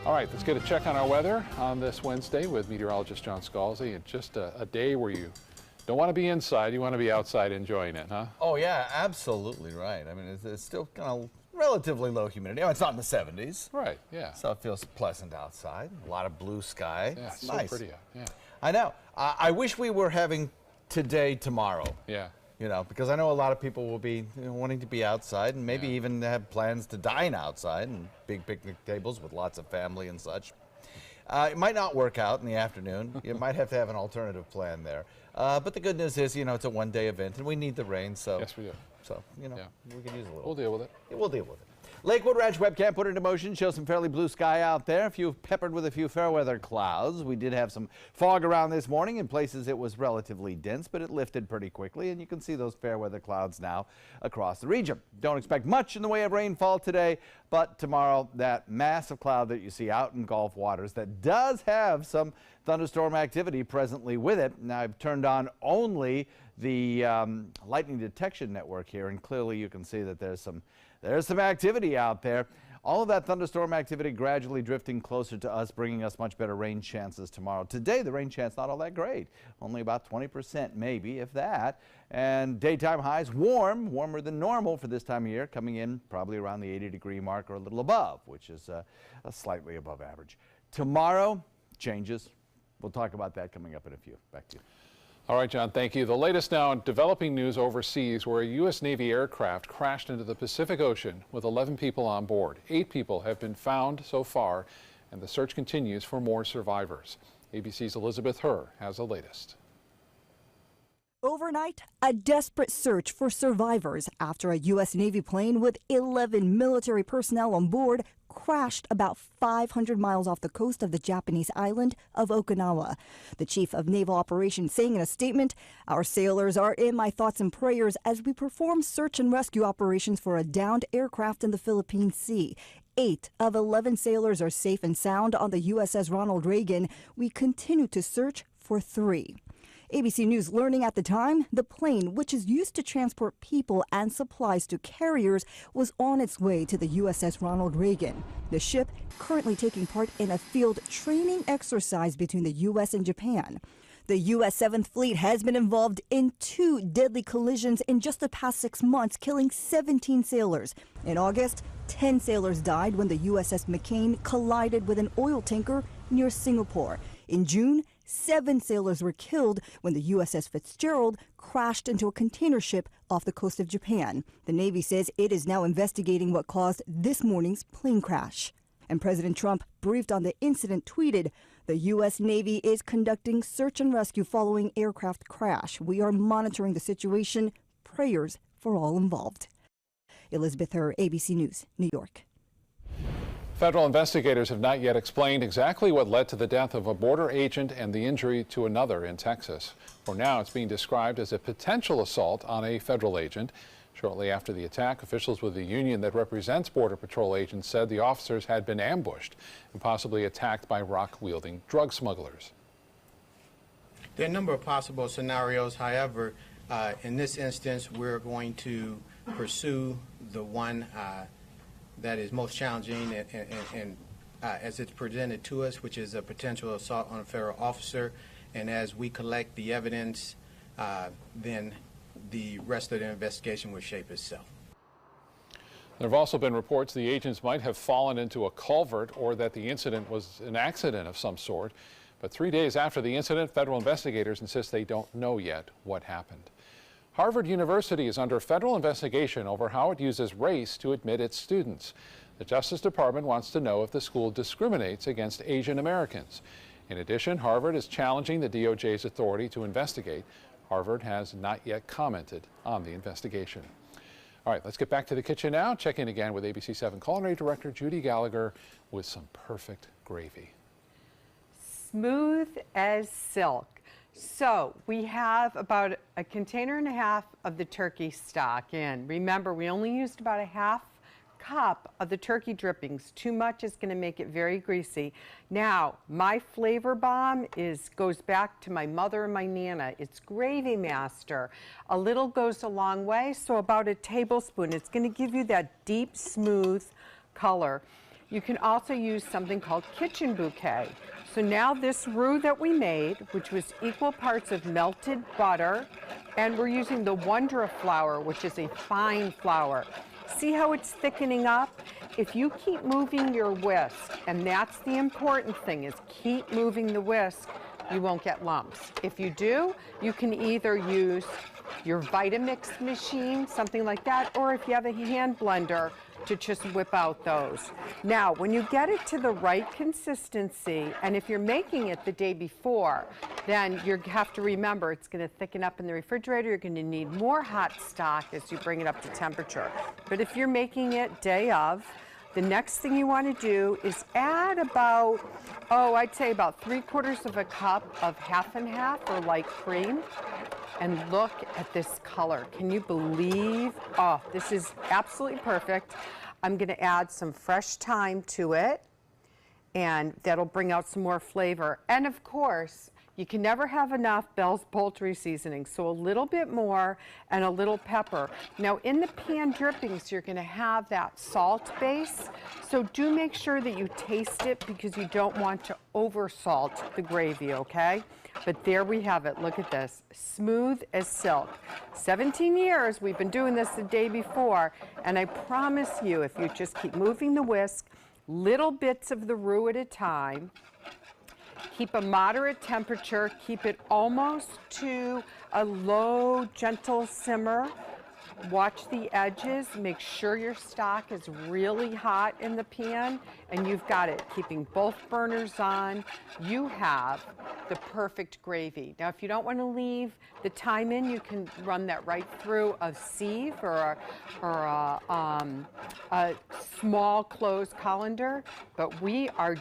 All right, let's get a check on our weather on this Wednesday with meteorologist John Scalzi. It's just a day where you don't want to be inside, you want to be outside enjoying it, huh? Oh yeah, absolutely right. I mean, it's still kind of relatively low humidity. Oh, it's not in the 70s. Right, yeah. So it feels pleasant outside. A lot of blue sky. Yeah, it's so nice. pretty out, yeah. I know. I wish we were having today, tomorrow. Yeah. You know, because I know a lot of people will be wanting to be outside and maybe even have plans to dine outside and big picnic tables with lots of family and such. It might not work out in the afternoon. You might have to have an alternative plan there. But the good news is, you know, it's a one-day event and we need the rain, so. Yes, we do. So, you know, we can use a little. We'll deal with it. Yeah, we'll deal with it. Lakewood Ranch webcam put into motion, shows some fairly blue sky out there, peppered with a few fair weather clouds. We did have some fog around this morning. In places it was relatively dense, but it lifted pretty quickly, and you can see those fair weather clouds now across the region. Don't expect much in the way of rainfall today, but tomorrow that massive cloud that you see out in Gulf waters that does have some thunderstorm activity presently with it. Now I've turned on only the lightning detection network here, and clearly you can see that there's some activity out there. All of that thunderstorm activity gradually drifting closer to us, bringing us much better rain chances tomorrow. Today, the rain chance not all that great, only about 20% maybe, if that. And daytime highs warmer than normal for this time of year, coming in probably around the 80-degree mark or a little above, which is slightly above average. Tomorrow, changes. We'll talk about that coming up in a few. Back to you. All right, John, thank you. The latest now in developing news overseas, where a U.S. Navy aircraft crashed into the Pacific Ocean with 11 people on board. 8 people have been found so far, and the search continues for more survivors. ABC's Elizabeth Herr has the latest. Overnight, a desperate search for survivors after a U.S. Navy plane with 11 military personnel on board crashed about 500 miles off the coast of the Japanese island of Okinawa. The chief of naval operations saying in a statement, "Our sailors are in my thoughts and prayers as we perform search and rescue operations for a downed aircraft in the Philippine Sea. 8 of 11 sailors are safe and sound on the USS Ronald Reagan. We continue to search for 3. ABC News learning at the time, the plane, which is used to transport people and supplies to carriers, was on its way to the USS Ronald Reagan. The ship currently taking part in a field training exercise between the U.S. and Japan. The U.S. 7th Fleet has been involved in 2 deadly collisions in just the past 6 months, killing 17 sailors. In August, 10 sailors died when the USS McCain collided with an oil tanker near Singapore. In June, 7 sailors were killed when the USS Fitzgerald crashed into a container ship off the coast of Japan. The Navy says it is now investigating what caused this morning's plane crash. And President Trump, briefed on the incident, tweeted, "The U.S. Navy is conducting search and rescue following aircraft crash. We are monitoring the situation. Prayers for all involved." Elizabeth Herr, ABC News, New York. Federal investigators have not yet explained exactly what led to the death of a border agent and the injury to another in Texas. For now, it's being described as a potential assault on a federal agent. Shortly after the attack, officials with the union that represents Border Patrol agents said the officers had been ambushed and possibly attacked by rock-wielding drug smugglers. There are a number of possible scenarios. However, in this instance, we're going to pursue the one that is most challenging and as it's presented to us, which is a potential assault on a federal officer. And as we collect the evidence, then the rest of the investigation will shape itself. There have also been reports the agents might have fallen into a culvert or that the incident was an accident of some sort. But 3 days after the incident, federal investigators insist they don't know yet what happened. Harvard University is under federal investigation over how it uses race to admit its students. The Justice Department wants to know if the school discriminates against Asian Americans. In addition, Harvard is challenging the DOJ's authority to investigate. Harvard has not yet commented on the investigation. All right, let's get back to the kitchen now. Check in again with ABC 7 Culinary Director Judy Gallagher with some perfect gravy. Smooth as silk. So we have about a container and a half of the turkey stock in. Remember, we only used about a half cup of the turkey drippings. Too much is going to make it very greasy. Now, my flavor bomb goes back to my mother and my Nana. It's Gravy Master. A little goes a long way, so about a tablespoon. It's going to give you that deep, smooth color. You can also use something called Kitchen Bouquet. So now this roux that we made, which was equal parts of melted butter, and we're using the Wondra flour, which is a fine flour. See how it's thickening up? If you keep moving your whisk, and that's the important thing, is keep moving the whisk, you won't get lumps. If you do, you can either use your Vitamix machine, something like that, or if you have a hand blender, to just whip out those. Now, when you get it to the right consistency, and if you're making it the day before, then you have to remember it's going to thicken up in the refrigerator. You're going to need more hot stock as you bring it up to temperature. But if you're making it day of, the next thing you want to do is add about, I'd say about 3/4 of a cup of half and half or light cream. And look at this color. Can you believe? Oh, this is absolutely perfect. I'm going to add some fresh thyme to it, and that'll bring out some more flavor. And of course, you can never have enough Bell's poultry seasoning, so a little bit more and a little pepper. Now in the pan drippings, you're gonna have that salt base, so do make sure that you taste it because you don't want to over salt the gravy, okay? But there we have it, look at this, smooth as silk. 17 years, we've been doing this the day before, and I promise you, if you just keep moving the whisk, little bits of the roux at a time, keep a moderate temperature, keep it almost to a low, gentle simmer. Watch the edges, make sure your stock is really hot in the pan, and you've got it. Keeping both burners on, you have the perfect gravy. Now, if you don't want to leave the thyme in, you can run that right through a sieve or a small closed colander, but we are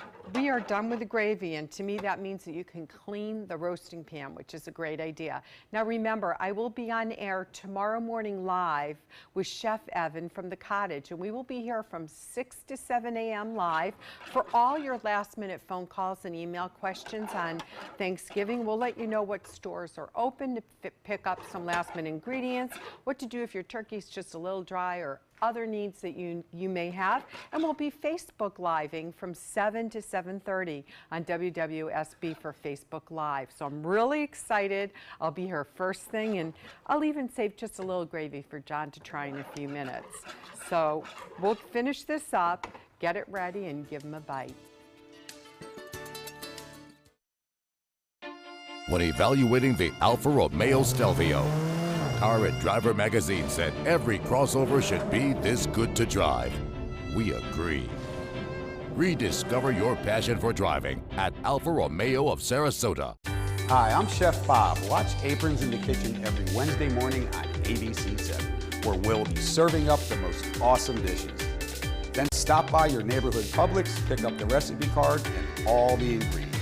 done with the gravy, and to me that means that you can clean the roasting pan, which is a great idea. Now remember, I will be on air tomorrow morning live with Chef Evan from the Cottage, and we will be here from 6 to 7 a.m. live for all your last minute phone calls and email questions on Thanksgiving. We'll let you know what stores are open to pick up some last minute ingredients, what to do if your turkey's just a little dry, or other needs that you may have. And we'll be Facebook Living from 7 to 7:30 on WWSB for Facebook Live. So I'm really excited. I'll be here first thing, and I'll even save just a little gravy for John to try in a few minutes. So we'll finish this up, get it ready, and give him a bite. When evaluating the Alfa Romeo Stelvio, Car and Driver magazine said every crossover should be this good to drive. We agree. Rediscover your passion for driving at Alfa Romeo of Sarasota. Hi, I'm Chef Bob. Watch Aprons in the Kitchen every Wednesday morning on ABC7, where we'll be serving up the most awesome dishes. Then stop by your neighborhood Publix, pick up the recipe card and all the ingredients.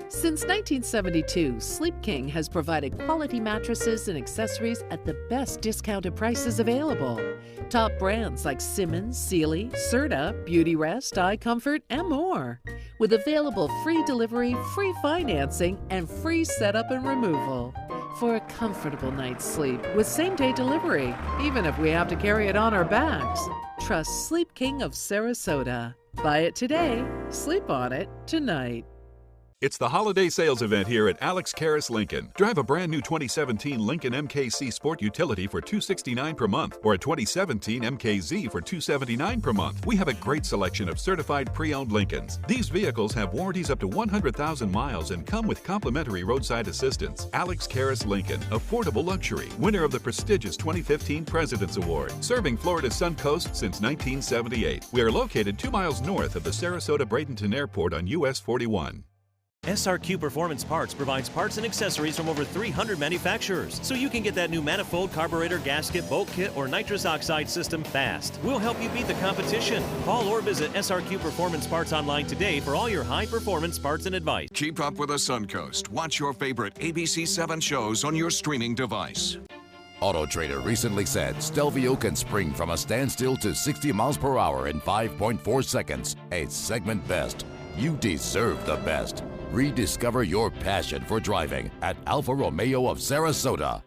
Since 1972, Sleep King has provided quality mattresses and accessories at the best discounted prices available. Top brands like Simmons, Sealy, Serta, Beautyrest, iComfort, and more. With available free delivery, free financing, and free setup and removal. For a comfortable night's sleep with same-day delivery, even if we have to carry it on our backs. Trust Sleep King of Sarasota. Buy it today, sleep on it tonight. It's the holiday sales event here at Alex Karras Lincoln. Drive a brand new 2017 Lincoln MKC Sport Utility for $269 per month, or a 2017 MKZ for $279 per month. We have a great selection of certified pre-owned Lincolns. These vehicles have warranties up to 100,000 miles and come with complimentary roadside assistance. Alex Karras Lincoln, affordable luxury, winner of the prestigious 2015 President's Award, serving Florida's Suncoast since 1978. We are located 2 miles north of the Sarasota-Bradenton Airport on US 41. SRQ Performance Parts provides parts and accessories from over 300 manufacturers, so you can get that new manifold, carburetor, gasket, bolt kit, or nitrous oxide system fast. We'll help you beat the competition. Call or visit SRQ Performance Parts online today for all your high-performance parts and advice. Keep up with the Suncoast. Watch your favorite ABC7 shows on your streaming device. Auto Trader recently said Stelvio can spring from a standstill to 60 miles per hour in 5.4 seconds. A segment best. You deserve the best. Rediscover your passion for driving at Alfa Romeo of Sarasota.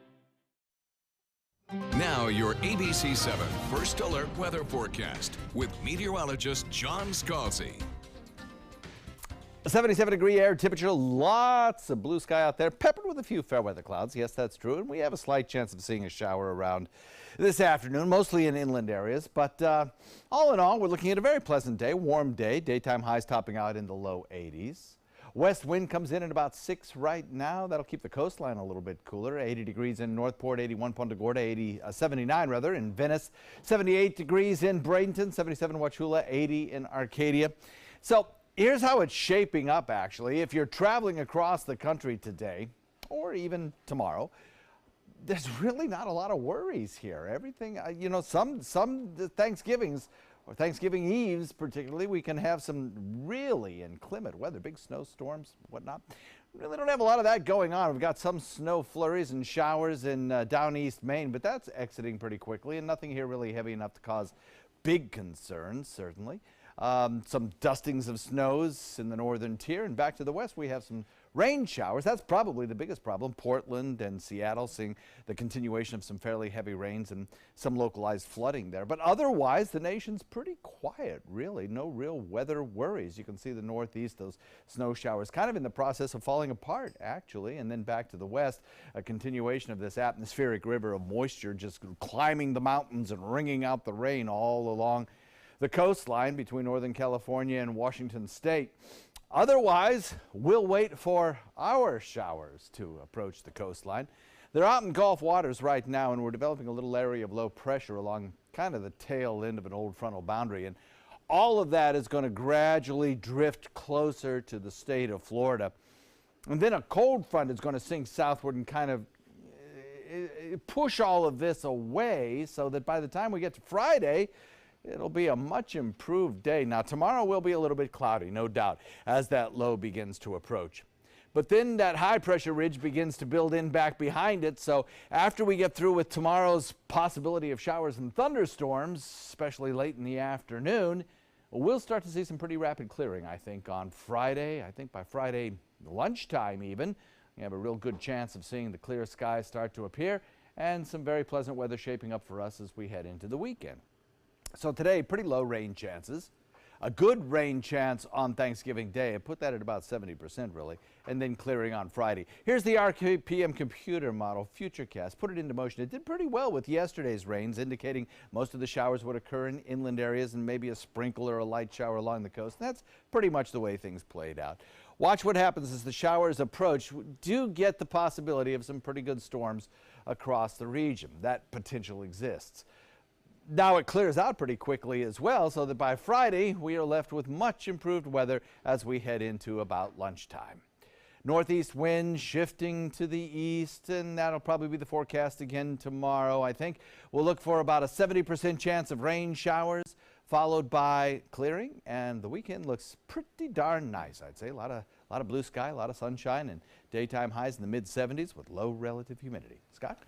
Now your ABC7 First Alert Weather Forecast with meteorologist John Scalzi. 77-degree air temperature, lots of blue sky out there, peppered with a few fair weather clouds. Yes, that's true, and we have a slight chance of seeing a shower around this afternoon, mostly in inland areas. But all in all, we're looking at a very pleasant day, warm day, daytime highs topping out in the low 80s. West wind comes in at about 6 right now. That'll keep the coastline a little bit cooler. 80 degrees in Northport, 81 Punta Gorda, 79 rather in Venice, 78 degrees in Bradenton, 77 Wauchula, 80 in Arcadia. So here's how it's shaping up, actually. If you're traveling across the country today, or even tomorrow, there's really not a lot of worries here. Everything, you know, some Thanksgivings or Thanksgiving Eves particularly, we can have some really inclement weather, big snowstorms, whatnot. Really don't have a lot of that going on. We've got some snow flurries and showers in down east Maine, but that's exiting pretty quickly, and nothing here really heavy enough to cause big concerns, certainly. Some dustings of snows in the northern tier, and back to the west we have some rain showers. That's probably the biggest problem. Portland and Seattle seeing the continuation of some fairly heavy rains and some localized flooding there. But otherwise, the nation's pretty quiet, really. No real weather worries. You can see the northeast, those snow showers kind of in the process of falling apart, actually. And then back to the west, a continuation of this atmospheric river of moisture just climbing the mountains and wringing out the rain all along the coastline between Northern California and Washington State. Otherwise, we'll wait for our showers to approach the coastline. They're out in Gulf waters right now, and we're developing a little area of low pressure along kind of the tail end of an old frontal boundary. And all of that is going to gradually drift closer to the state of Florida. And then a cold front is going to sink southward and kind of push all of this away so that by the time we get to Friday, it'll be a much improved day. Now, tomorrow will be a little bit cloudy, no doubt, as that low begins to approach. But then that high pressure ridge begins to build in back behind it. So after we get through with tomorrow's possibility of showers and thunderstorms, especially late in the afternoon, we'll start to see some pretty rapid clearing, I think, on Friday. I think by Friday lunchtime even, we have a real good chance of seeing the clear skies start to appear and some very pleasant weather shaping up for us as we head into the weekend. So today, pretty low rain chances. A good rain chance on Thanksgiving Day. I put that at about 70% really, and then clearing on Friday. Here's the RPM computer model Futurecast. Put it into motion. It did pretty well with yesterday's rains, indicating most of the showers would occur in inland areas and maybe a sprinkle or a light shower along the coast. And that's pretty much the way things played out. Watch what happens as the showers approach. Do get the possibility of some pretty good storms across the region. That potential exists. Now it clears out pretty quickly as well, so that by Friday we are left with much improved weather as we head into about lunchtime. Northeast wind shifting to the east, and that'll probably be the forecast again tomorrow, I think. We'll look for about a 70% chance of rain showers, followed by clearing, and the weekend looks pretty darn nice, I'd say. A lot of blue sky, a lot of sunshine, and daytime highs in the mid-70s with low relative humidity. Scott?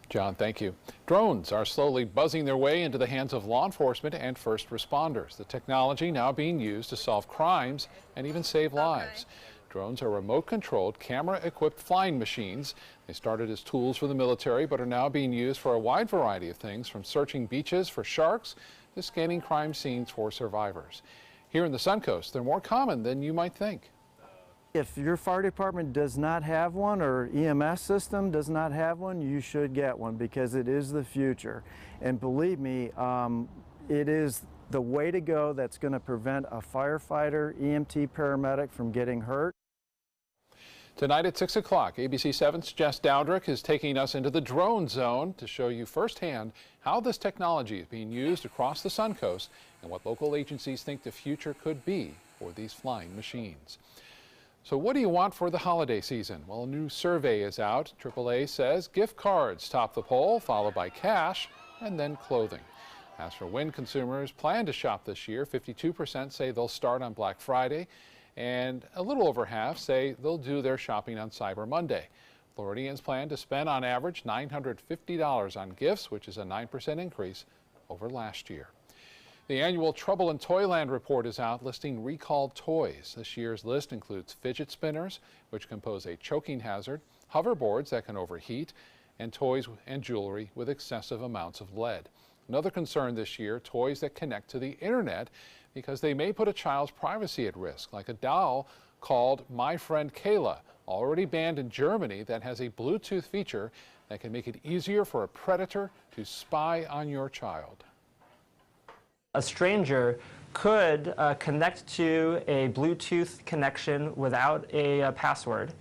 John, thank you. Drones are slowly buzzing their way into the hands of law enforcement and first responders. The technology now being used to solve crimes and even save lives. Drones are remote-controlled, camera-equipped flying machines. They started as tools for the military, but are now being used for a wide variety of things, from searching beaches for sharks to scanning crime scenes for survivors. Here in the Suncoast, they're more common than you might think. If your fire department does not have one, or EMS system does not have one, you should get one, because it is the future. And believe me, it is the way to go that's going to prevent a firefighter, EMT, paramedic from getting hurt. Tonight at 6 o'clock, ABC 7's Jess Dowdrick is taking us into the drone zone to show you firsthand how this technology is being used across the Suncoast and what local agencies think the future could be for these flying machines. So what do you want for the holiday season? Well, a new survey is out. AAA says gift cards top the poll, followed by cash and then clothing. As for when consumers plan to shop this year, 52% say they'll start on Black Friday, and a little over half say they'll do their shopping on Cyber Monday. Floridians plan to spend on average $950 on gifts, which is a 9% increase over last year. The annual Trouble in Toyland report is out, listing recalled toys. This year's list includes fidget spinners, which can pose a choking hazard, hoverboards that can overheat, and toys and jewelry with excessive amounts of lead. Another concern this year, toys that connect to the internet, because they may put a child's privacy at risk, like a doll called My Friend Kayla, already banned in Germany, that has a Bluetooth feature that can make it easier for a predator to spy on your child. A stranger could connect to a Bluetooth connection without a password,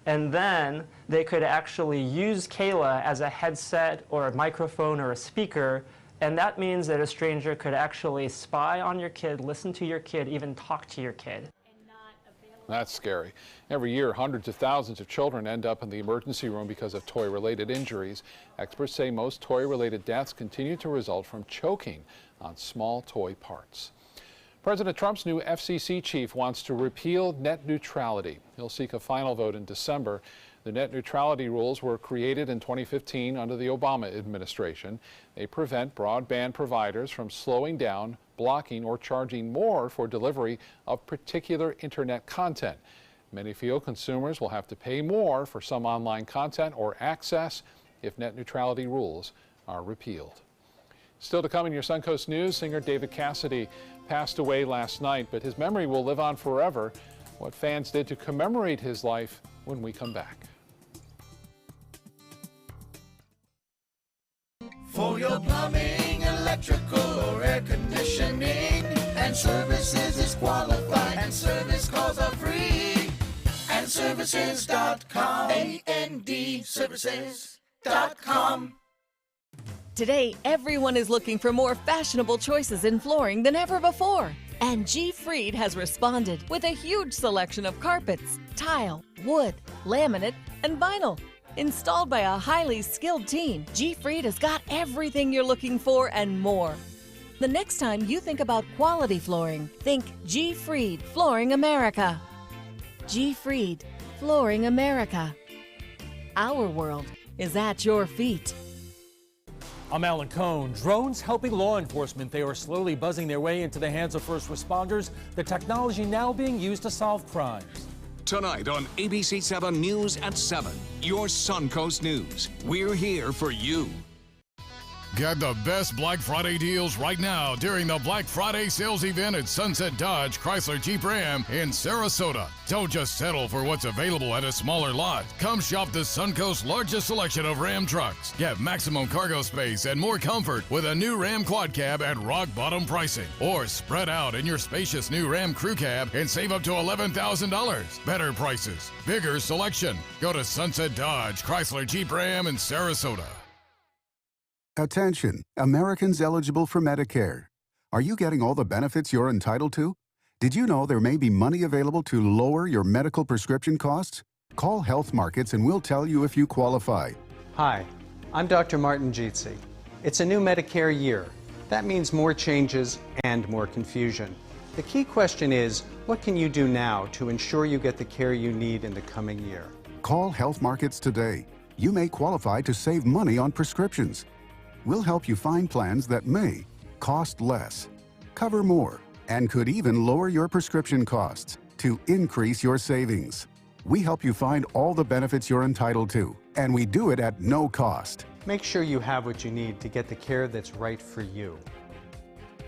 and then they could actually use Kayla as a headset or a microphone or a speaker, and that means that a stranger could actually spy on your kid, listen to your kid, even talk to your kid. That's scary. Every year, hundreds of thousands of children end up in the emergency room because of toy-related injuries. Experts say most toy-related deaths continue to result from choking on small toy parts. President Trump's new FCC chief wants to repeal net neutrality. He'll seek a final vote in December. The net neutrality rules were created in 2015 under the Obama administration. They prevent broadband providers from slowing down, blocking, or charging more for delivery of particular internet content. Many feel consumers will have to pay more for some online content or access if net neutrality rules are repealed. Still to come in your Suncoast News, singer David Cassidy passed away last night, but his memory will live on forever. What fans did to commemorate his life when we come back. For your plumbing, electrical, or air conditioning, and services is qualified, and service calls are free. And services.com, AND services.com. Today, everyone is looking for more fashionable choices in flooring than ever before. And G. Fried has responded with a huge selection of carpets, tile, wood, laminate, and vinyl. Installed by a highly skilled team, G. Fried has got everything you're looking for and more. The next time you think about quality flooring, think G. Fried Flooring America. G. Fried Flooring America. Our world is at your feet. I'm Alan Cohn. Drones helping law enforcement. They are slowly buzzing their way into the hands of first responders. The technology now being used to solve crimes. Tonight on ABC 7 News at 7, your Suncoast News. We're here for you. Get the best Black Friday deals right now during the Black Friday sales event at Sunset Dodge Chrysler Jeep Ram in Sarasota. Don't just settle for what's available at a smaller lot. Come shop the Suncoast's largest selection of Ram trucks. Get maximum cargo space and more comfort with a new Ram Quad Cab at rock bottom pricing. Or spread out in your spacious new Ram Crew Cab and save up to $11,000. Better prices, bigger selection. Go to Sunset Dodge Chrysler Jeep Ram in Sarasota. Attention, Americans eligible for Medicare. Are you getting all the benefits you're entitled to? Did you know there may be money available to lower your medical prescription costs? Call Health Markets and we'll tell you if you qualify. Hi, I'm Dr. Martin Jeetsi. It's a new Medicare year. That means more changes and more confusion. The key question is, what can you do now to ensure you get the care you need in the coming year? Call Health Markets today. You may qualify to save money on prescriptions. We'll help you find plans that may cost less, cover more, and could even lower your prescription costs to increase your savings. We help you find all the benefits you're entitled to, and we do it at no cost. Make sure you have what you need to get the care that's right for you.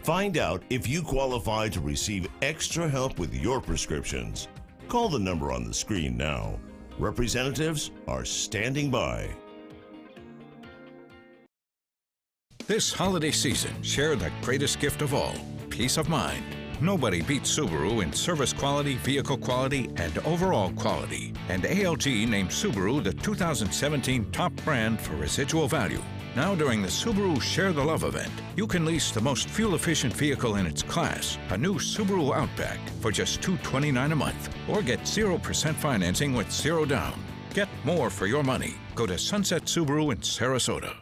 Find out if you qualify to receive extra help with your prescriptions. Call the number on the screen now. Representatives are standing by. This holiday season, share the greatest gift of all, peace of mind. Nobody beats Subaru in service quality, vehicle quality, and overall quality. And ALG named Subaru the 2017 top brand for residual value. Now during the Subaru Share the Love event, you can lease the most fuel-efficient vehicle in its class, a new Subaru Outback, for just $229 a month. Or get 0% financing with zero down. Get more for your money. Go to Sunset Subaru in Sarasota.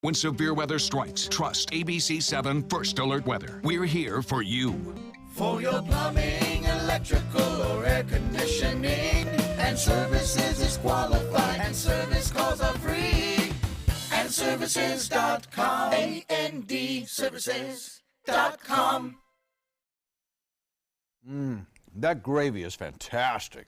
When severe weather strikes, trust ABC 7 First Alert Weather. We're here for you. For your plumbing, electrical, or air conditioning, and services is qualified, and service calls are free. And services.com, AND services.com. That gravy is fantastic.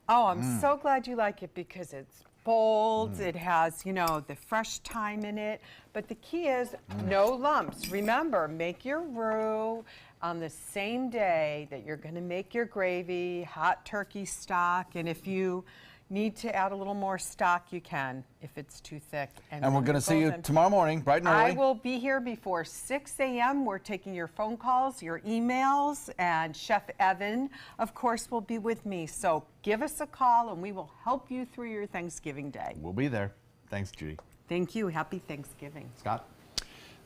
Oh, I'm so glad you like it because it's bold. It has, you know, the fresh thyme in it. But the key is no lumps. Remember, make your roux on the same day that you're going to make your gravy, hot turkey stock. And if you need to add a little more stock, you can if it's too thick. And we're going to see you tomorrow morning, bright and early. I will be here before 6 a.m. We're taking your phone calls, your emails, and Chef Evan, of course, will be with me. So give us a call and we will help you through your Thanksgiving day. We'll be there. Thanks, Judy. Thank you. Happy Thanksgiving. Scott?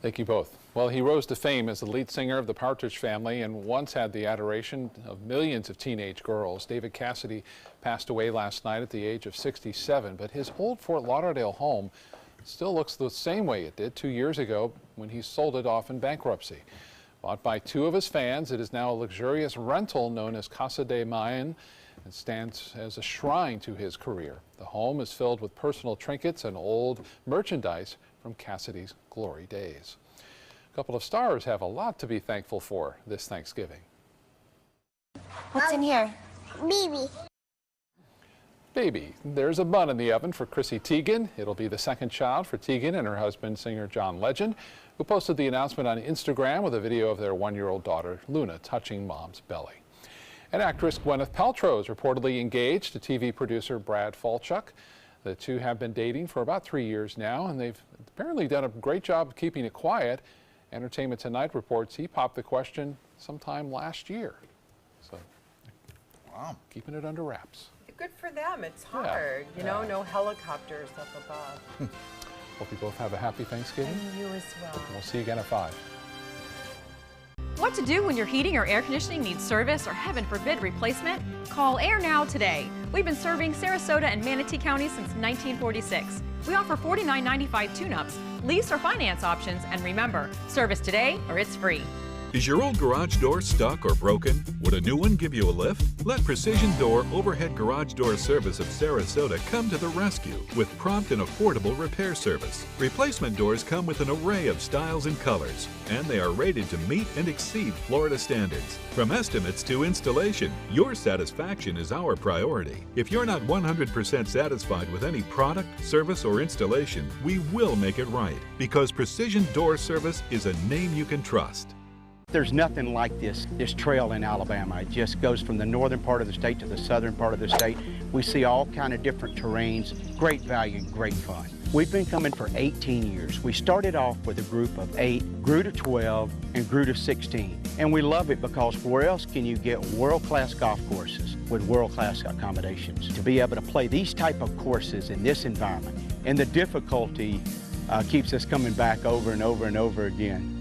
Thank you both. Well, he rose to fame as the lead singer of the Partridge Family and once had the adoration of millions of teenage girls. David Cassidy passed away last night at the age of 67, but his old Fort Lauderdale home still looks the same way it did 2 years ago when he sold it off in bankruptcy. Bought by two of his fans, it is now a luxurious rental known as Casa de Mayan and stands as a shrine to his career. The home is filled with personal trinkets and old merchandise from Cassidy's glory days. A couple of stars have a lot to be thankful for this Thanksgiving. What's in here? Baby. There's a bun in the oven for Chrissy Teigen. It'll be the second child for Teigen and her husband, singer John Legend, who posted the announcement on Instagram with a video of their one-year-old daughter, Luna, touching mom's belly. And actress Gwyneth Paltrow is reportedly engaged to TV producer Brad Falchuk. The two have been dating for about 3 years now, and they've apparently done a great job of keeping it quiet. Entertainment Tonight reports he popped the question sometime last year. So, wow, keeping it under wraps. Good for them. It's hard. You know, no helicopters up above. Hope you both have a happy Thanksgiving. And you as well. We'll see you again at 5. What to do when your heating or air conditioning needs service or, heaven forbid, replacement? Call Air Now today. We've been serving Sarasota and Manatee County since 1946. We offer $49.95 tune-ups, lease or finance options, and remember, service today or it's free. Is your old garage door stuck or broken? Would a new one give you a lift? Let Precision Door Overhead Garage Door Service of Sarasota come to the rescue with prompt and affordable repair service. Replacement doors come with an array of styles and colors, and they are rated to meet and exceed Florida standards. From estimates to installation, your satisfaction is our priority. If you're not 100% satisfied with any product, service, or installation, we will make it right, because Precision Door Service is a name you can trust. There's nothing like this trail in Alabama. It just goes from the northern part of the state to the southern part of the state. We see all kind of different terrains, great value, great fun. We've been coming for 18 years. We started off with a group of 8, grew to 12, and grew to 16. And we love it because where else can you get world-class golf courses with world-class accommodations? To be able to play these type of courses in this environment, and the difficulty keeps us coming back over and over and over again.